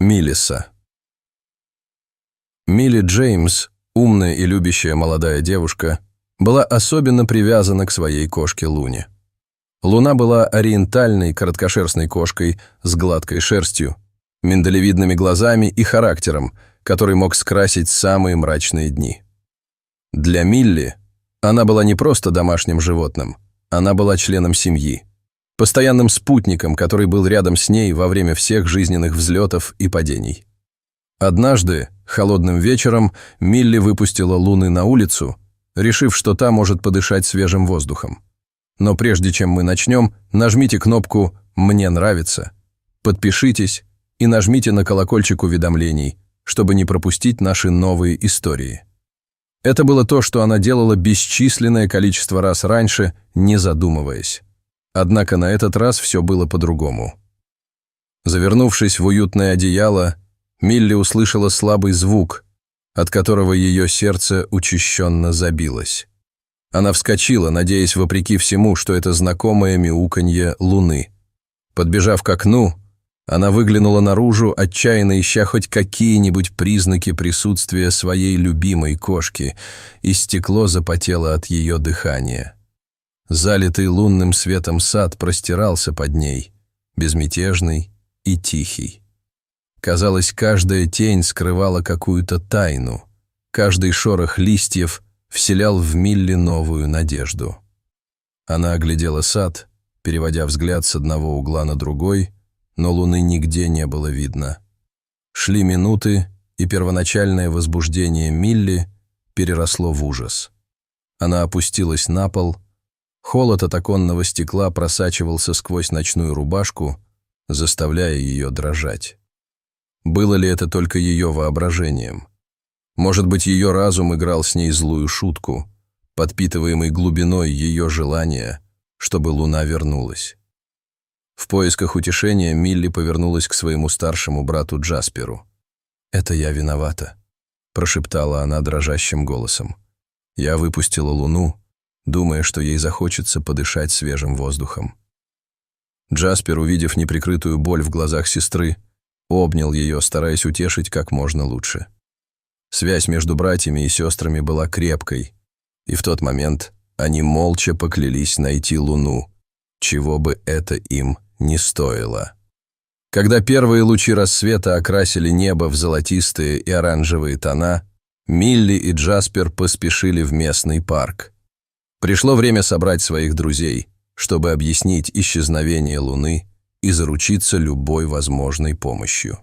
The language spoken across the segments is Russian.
Милиса. Милли Джеймс, умная и любящая молодая девушка, была особенно привязана к своей кошке Луне. Луна была ориентальной короткошерстной кошкой с гладкой шерстью, миндалевидными глазами и характером, который мог скрасить самые мрачные дни. Для Милли она была не просто домашним животным, она была членом семьи, постоянным спутником, который был рядом с ней во время всех жизненных взлетов и падений. Однажды, холодным вечером, Милли выпустила Луны на улицу, решив, что та может подышать свежим воздухом. Но прежде чем мы начнем, нажмите кнопку «Мне нравится», подпишитесь и нажмите на колокольчик уведомлений, чтобы не пропустить наши новые истории. Это было то, что она делала бесчисленное количество раз раньше, не задумываясь. Однако на этот раз все было по-другому. Завернувшись в уютное одеяло, Милли услышала слабый звук, от которого ее сердце учащенно забилось. Она вскочила, надеясь вопреки всему, что это знакомое мяуканье Луны. Подбежав к окну, она выглянула наружу, отчаянно ища хоть какие-нибудь признаки присутствия своей любимой кошки, и стекло запотело от ее дыхания. Залитый лунным светом сад простирался под ней, безмятежный и тихий. Казалось, каждая тень скрывала какую-то тайну, каждый шорох листьев вселял в Милли новую надежду. Она оглядела сад, переводя взгляд с одного угла на другой, но Луны нигде не было видно. Шли минуты, и первоначальное возбуждение Милли переросло в ужас. Она опустилась на пол. Холод от оконного стекла просачивался сквозь ночную рубашку, заставляя ее дрожать. Было ли это только ее воображением? Может быть, ее разум играл с ней злую шутку, подпитываемый глубиной ее желания, чтобы Луна вернулась. В поисках утешения Милли повернулась к своему старшему брату Джасперу. «Это я виновата», — прошептала она дрожащим голосом. «Я выпустила Луну, думая, что ей захочется подышать свежим воздухом». Джаспер, увидев неприкрытую боль в глазах сестры, обнял ее, стараясь утешить как можно лучше. Связь между братьями и сестрами была крепкой, и в тот момент они молча поклялись найти Луну, чего бы это им не стоило. Когда первые лучи рассвета окрасили небо в золотистые и оранжевые тона, Милли и Джаспер поспешили в местный парк. Пришло время собрать своих друзей, чтобы объяснить исчезновение Луны и заручиться любой возможной помощью.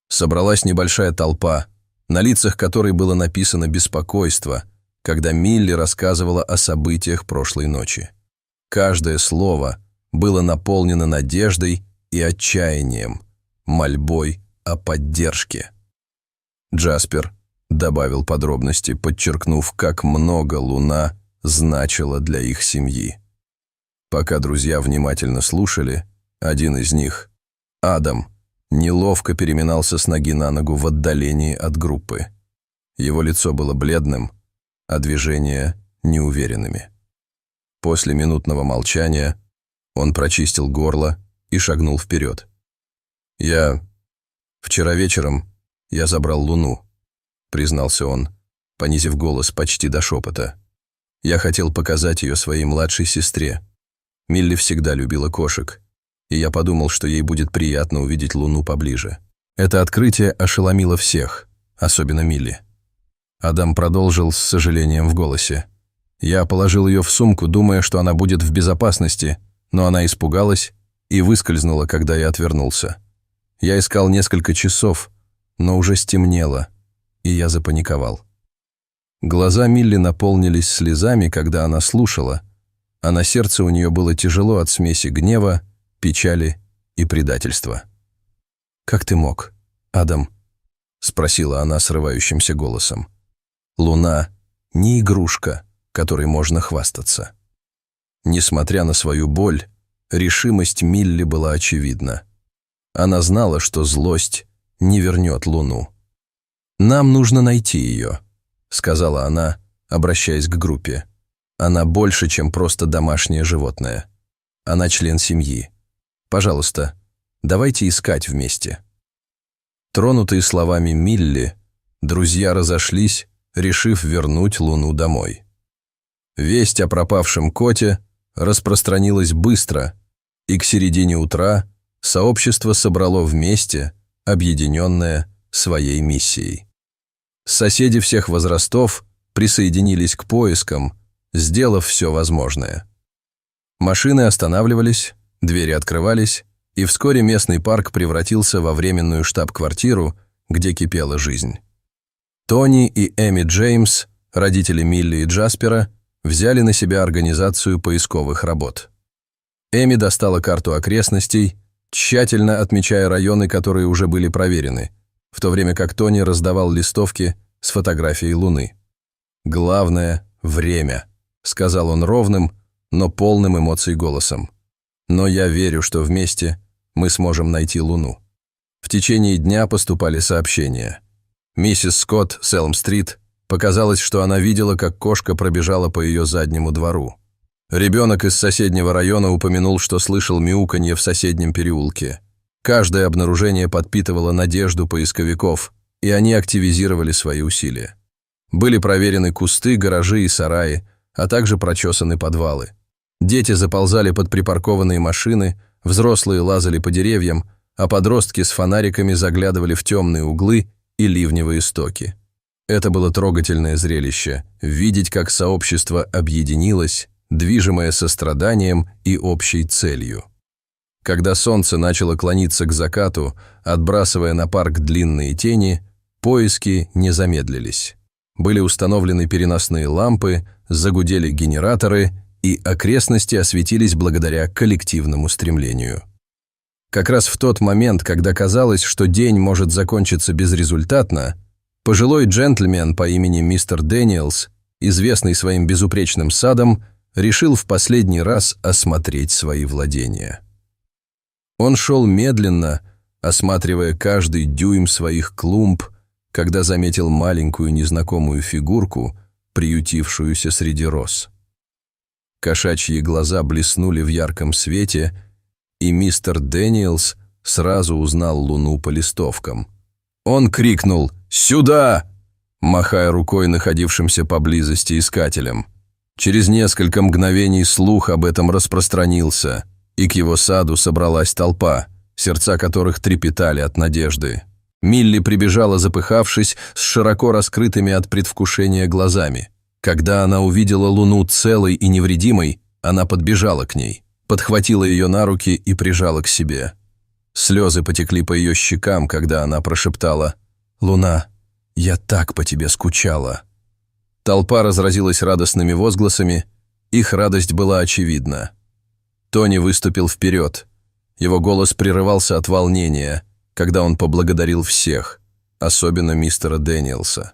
Собралась небольшая толпа, на лицах которой было написано беспокойство, когда Милли рассказывала о событиях прошлой ночи. Каждое слово было наполнено надеждой и отчаянием, мольбой о поддержке. Джаспер добавил подробности, подчеркнув, как много Луна значила для их семьи. Пока друзья внимательно слушали, один из них, Адам, неловко переминался с ноги на ногу в отдалении от группы. Его лицо было бледным, а движения неуверенными. После минутного молчания он прочистил горло и шагнул вперед. «Вчера вечером я забрал Луну», — признался он, понизив голос почти до шепота. «Я хотел показать ее своей младшей сестре. Милли всегда любила кошек, и я подумал, что ей будет приятно увидеть Луну поближе». Это открытие ошеломило всех, особенно Милли. Адам продолжил с сожалением в голосе. «Я положил ее в сумку, думая, что она будет в безопасности, но она испугалась и выскользнула, когда я отвернулся. Я искал несколько часов, но уже стемнело, и я запаниковал». Глаза Милли наполнились слезами, когда она слушала, а на сердце у нее было тяжело от смеси гнева, печали и предательства. «Как ты мог, Адам?» — спросила она срывающимся голосом. «Луна — не игрушка, которой можно хвастаться». Несмотря на свою боль, решимость Милли была очевидна. Она знала, что злость не вернет Луну. «Нам нужно найти ее», — сказала она, обращаясь к группе. «Она больше, чем просто домашнее животное. Она член семьи. Пожалуйста, давайте искать вместе». Тронутые словами Милли, друзья разошлись, решив вернуть Луну домой. Весть о пропавшем коте распространилась быстро, и к середине утра сообщество собрало вместе, объединенное своей миссией. Соседи всех возрастов присоединились к поискам, сделав все возможное. Машины останавливались, двери открывались, и вскоре местный парк превратился во временную штаб-квартиру, где кипела жизнь. Тони и Эми Джеймс, родители Милли и Джаспера, взяли на себя организацию поисковых работ. Эми достала карту окрестностей, тщательно отмечая районы, которые уже были проверены, в то время как Тони раздавал листовки с фотографией Луны. «Главное – время», – сказал он ровным, но полным эмоций голосом. «Но я верю, что вместе мы сможем найти Луну». В течение дня поступали сообщения. Миссис Скотт с Элм-стрит показалось, что она видела, как кошка пробежала по ее заднему двору. Ребенок из соседнего района упомянул, что слышал мяуканье в соседнем переулке. Каждое обнаружение подпитывало надежду поисковиков, и они активизировали свои усилия. Были проверены кусты, гаражи и сараи, а также прочесаны подвалы. Дети заползали под припаркованные машины, взрослые лазали по деревьям, а подростки с фонариками заглядывали в темные углы и ливневые стоки. Это было трогательное зрелище – видеть, как сообщество объединилось, движимое состраданием и общей целью. Когда солнце начало клониться к закату, отбрасывая на парк длинные тени, поиски не замедлились. Были установлены переносные лампы, загудели генераторы, и окрестности осветились благодаря коллективному стремлению. Как раз в тот момент, когда казалось, что день может закончиться безрезультатно, пожилой джентльмен по имени мистер Дэниелс, известный своим безупречным садом, решил в последний раз осмотреть свои владения. Он шел медленно, осматривая каждый дюйм своих клумб, когда заметил маленькую незнакомую фигурку, приютившуюся среди роз. Кошачьи глаза блеснули в ярком свете, и мистер Дэниелс сразу узнал Луну по листовкам. Он крикнул «Сюда!», махая рукой находившимся поблизости искателям. Через несколько мгновений слух об этом распространился, и к его саду собралась толпа, сердца которых трепетали от надежды. Милли прибежала, запыхавшись, с широко раскрытыми от предвкушения глазами. Когда она увидела Луну целой и невредимой, она подбежала к ней, подхватила ее на руки и прижала к себе. Слезы потекли по ее щекам, когда она прошептала «Луна, я так по тебе скучала». Толпа разразилась радостными возгласами, их радость была очевидна. Тони выступил вперед. Его голос прерывался от волнения, когда он поблагодарил всех, особенно мистера Дэниелса.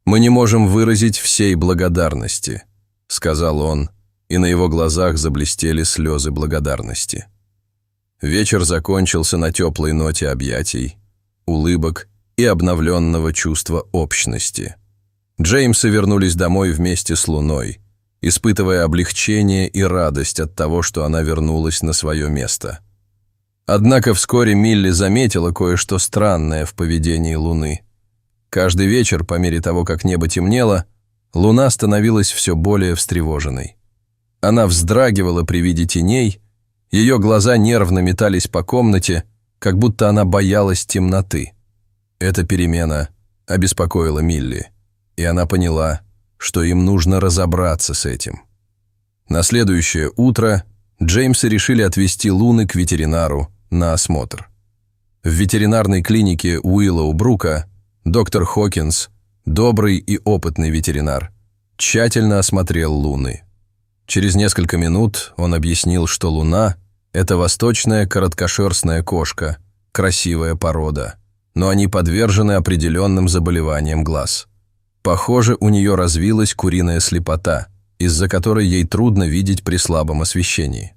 «Мы не можем выразить всей благодарности», — сказал он, и на его глазах заблестели слезы благодарности. Вечер закончился на теплой ноте объятий, улыбок и обновленного чувства общности. Джеймсы вернулись домой вместе с Луной, испытывая облегчение и радость от того, что она вернулась на свое место. Однако вскоре Милли заметила кое-что странное в поведении Луны. Каждый вечер, по мере того, как небо темнело, Луна становилась все более встревоженной. Она вздрагивала при виде теней, ее глаза нервно метались по комнате, как будто она боялась темноты. Эта перемена обеспокоила Милли, и она поняла, что им нужно разобраться с этим. На следующее утро Джеймсы решили отвезти Луны к ветеринару на осмотр. В ветеринарной клинике Уиллоу-Брука доктор Хокинс, добрый и опытный ветеринар, тщательно осмотрел Луны. Через несколько минут он объяснил, что Луна – это восточная короткошерстная кошка, красивая порода, но они подвержены определенным заболеваниям глаз. Похоже, у нее развилась куриная слепота, из-за которой ей трудно видеть при слабом освещении.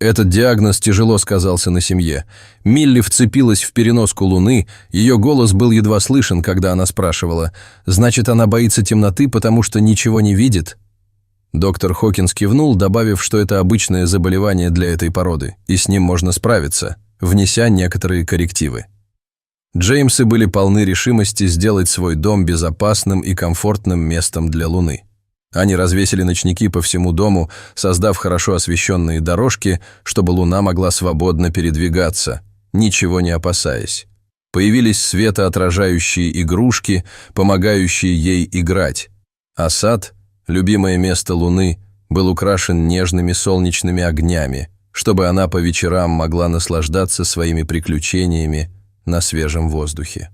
Этот диагноз тяжело сказался на семье. Милли вцепилась в переноску Луны, ее голос был едва слышен, когда она спрашивала, «Значит, она боится темноты, потому что ничего не видит?» Доктор Хокинс кивнул, добавив, что это обычное заболевание для этой породы, и с ним можно справиться, внеся некоторые коррективы. Джеймсы были полны решимости сделать свой дом безопасным и комфортным местом для Луны. Они развесили ночники по всему дому, создав хорошо освещенные дорожки, чтобы Луна могла свободно передвигаться, ничего не опасаясь. Появились светоотражающие игрушки, помогающие ей играть. А сад, любимое место Луны, был украшен нежными солнечными огнями, чтобы она по вечерам могла наслаждаться своими приключениями на свежем воздухе.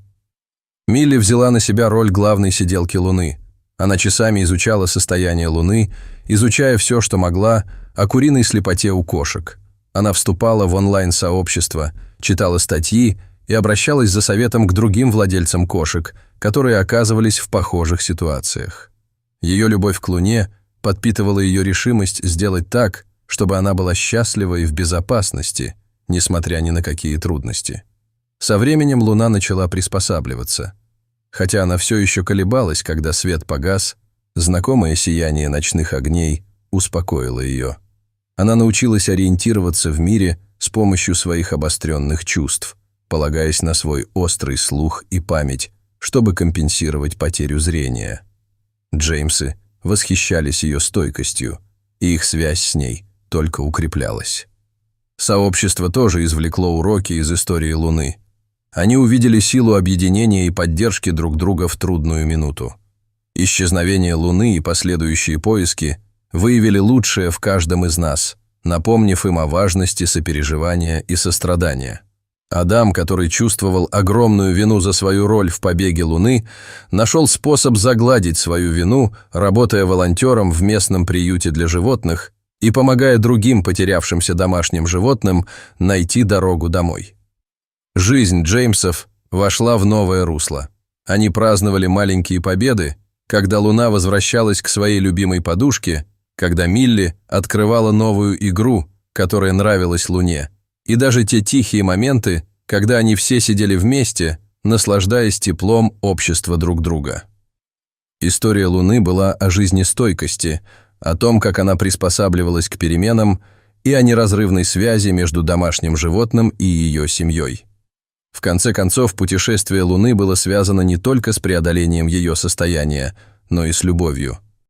Милли взяла на себя роль главной сиделки Луны. Она часами изучала состояние Луны, изучая все, что могла, о куриной слепоте у кошек. Она вступала в онлайн-сообщество, читала статьи и обращалась за советом к другим владельцам кошек, которые оказывались в похожих ситуациях. Ее любовь к Луне подпитывала ее решимость сделать так, чтобы она была счастлива и в безопасности, несмотря ни на какие трудности. Со временем Луна начала приспосабливаться. Хотя она все еще колебалась, когда свет погас, знакомое сияние ночных огней успокоило ее. Она научилась ориентироваться в мире с помощью своих обостренных чувств, полагаясь на свой острый слух и память, чтобы компенсировать потерю зрения. Джеймсы восхищались ее стойкостью, и их связь с ней только укреплялась. Сообщество тоже извлекло уроки из истории Луны. Они увидели силу объединения и поддержки друг друга в трудную минуту. Исчезновение Луны и последующие поиски выявили лучшее в каждом из нас, напомнив им о важности сопереживания и сострадания. Адам, который чувствовал огромную вину за свою роль в побеге Луны, нашел способ загладить свою вину, работая волонтером в местном приюте для животных и помогая другим потерявшимся домашним животным найти дорогу домой. Жизнь Джеймсов вошла в новое русло. Они праздновали маленькие победы, когда Луна возвращалась к своей любимой подушке, когда Милли открывала новую игру, которая нравилась Луне, и даже те тихие моменты, когда они все сидели вместе, наслаждаясь теплом общества друг друга. История Луны была о жизнестойкости, о том, как она приспосабливалась к переменам, и о неразрывной связи между домашним животным и ее семьей. В конце концов, путешествие Луны было связано не только с преодолением ее состояния, но и с любовью.